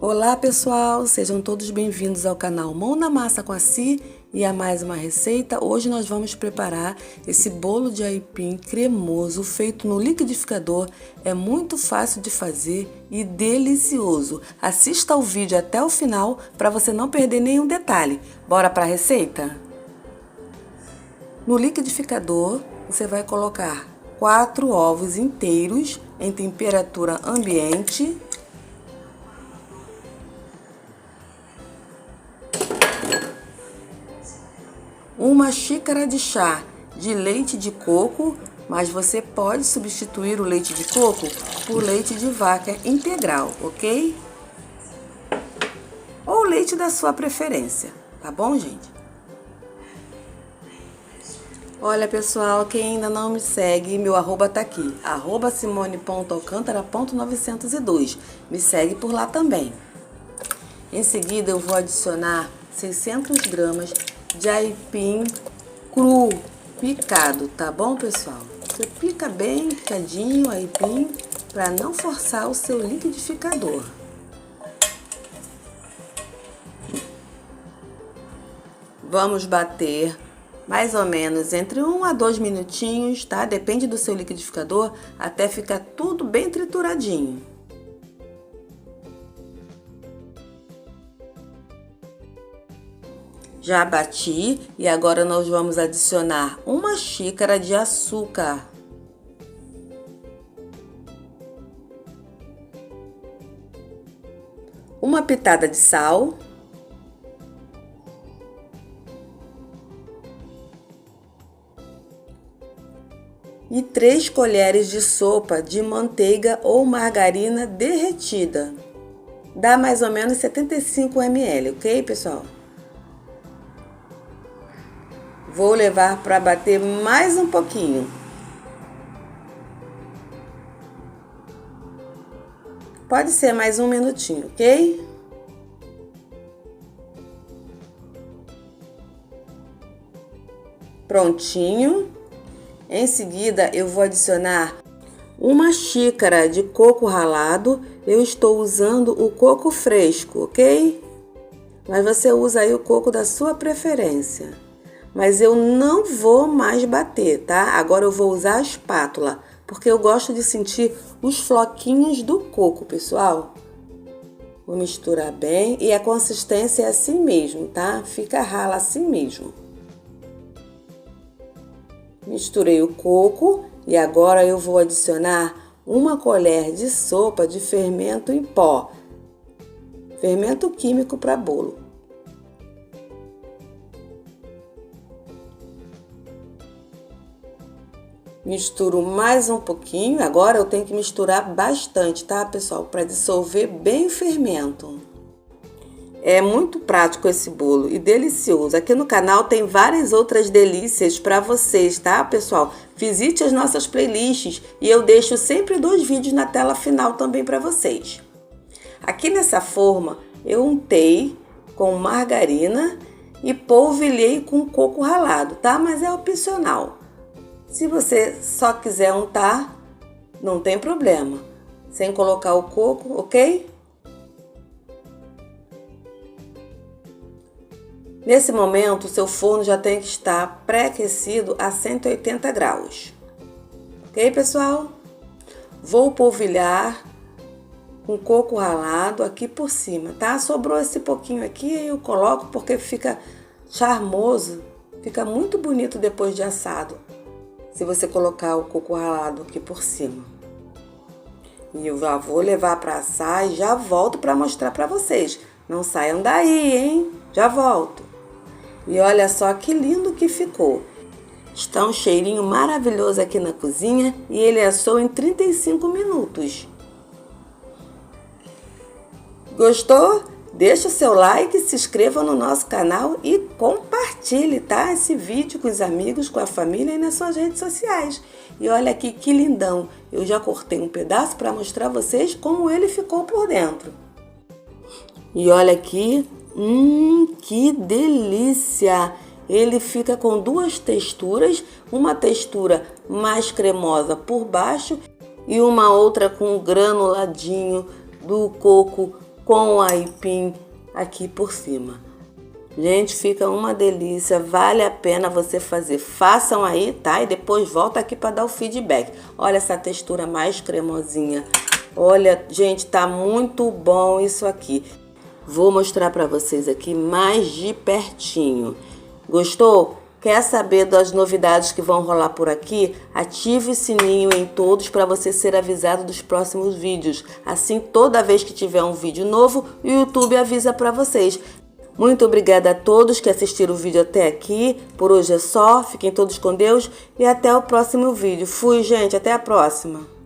Olá pessoal, sejam todos bem-vindos ao canal Mão na Massa com a Si e a mais uma receita. Hoje nós vamos preparar esse bolo de aipim cremoso feito no liquidificador. É muito fácil de fazer e delicioso. Assista ao vídeo até o final para você não perder nenhum detalhe. Bora para a receita? No liquidificador você vai colocar 4 ovos inteiros em temperatura ambiente, uma xícara de chá de leite de coco, mas você pode substituir o leite de coco por leite de vaca integral, ok? Ou leite da sua preferência, tá bom, gente? Olha, pessoal, quem ainda não me segue, meu arroba tá aqui, @simone.alcantara.902. Me segue por lá também. Em seguida, eu vou adicionar 600 gramas de aipim cru, picado, tá bom, pessoal? Você pica bem picadinho o aipim para não forçar o seu liquidificador. Vamos bater mais ou menos entre 1 a 2 minutinhos, tá? Depende do seu liquidificador, até ficar tudo bem trituradinho. Já bati e agora nós vamos adicionar uma xícara de açúcar. Uma pitada de sal. E 3 colheres de sopa de manteiga ou margarina derretida. Dá mais ou menos 75 ml, ok, pessoal? Vou levar para bater mais um pouquinho. Pode ser mais um minutinho, ok? Prontinho. Em seguida, eu vou adicionar uma xícara de coco ralado. Eu estou usando o coco fresco, ok? Mas você usa aí o coco da sua preferência. Mas eu não vou mais bater, tá? Agora eu vou usar a espátula, porque eu gosto de sentir os floquinhos do coco, pessoal. Vou misturar bem e a consistência é assim mesmo, tá? Fica rala assim mesmo. Misturei o coco e agora eu vou adicionar uma colher de sopa de fermento em pó. Fermento químico para bolo. Misturo mais um pouquinho. Agora eu tenho que misturar bastante, tá, pessoal? Para dissolver bem o fermento. É muito prático esse bolo e delicioso. Aqui no canal tem várias outras delícias para vocês, tá, pessoal? Visite as nossas playlists e eu deixo sempre 2 vídeos na tela final também para vocês. Aqui nessa forma eu untei com margarina e polvilhei com coco ralado, tá? Mas é opcional. Se você só quiser untar, não tem problema, sem colocar o coco, ok? Nesse momento, o seu forno já tem que estar pré-aquecido a 180 graus. Ok, pessoal? Vou polvilhar com coco ralado aqui por cima, tá? Sobrou esse pouquinho aqui, eu coloco porque fica charmoso, fica muito bonito depois de assado. Se você colocar o coco ralado aqui por cima. E eu já vou levar para assar e já volto para mostrar para vocês. Não saiam daí, hein? Já volto. E olha só que lindo que ficou. Está um cheirinho maravilhoso aqui na cozinha e ele assou em 35 minutos. Gostou? Deixa o seu like, se inscreva no nosso canal e compartilhe, tá? Esse vídeo com os amigos, com a família e nas suas redes sociais. E olha aqui que lindão! Eu já cortei um pedaço para mostrar a vocês como ele ficou por dentro. E olha aqui, que delícia! Ele fica com 2 texturas, uma textura mais cremosa por baixo e uma outra com granuladinho do coco com o aipim aqui por cima. Gente, fica uma delícia, vale a pena você fazer. Façam aí, tá? E depois volta aqui para dar o feedback. Olha essa textura mais cremosinha. Olha, gente, tá muito bom isso aqui. Vou mostrar para vocês aqui mais de pertinho. Gostou? Quer saber das novidades que vão rolar por aqui? Ative o sininho em todos para você ser avisado dos próximos vídeos. Assim, toda vez que tiver um vídeo novo, o YouTube avisa para vocês. Muito obrigada a todos que assistiram o vídeo até aqui. Por hoje é só. Fiquem todos com Deus e até o próximo vídeo. Fui, gente. Até a próxima.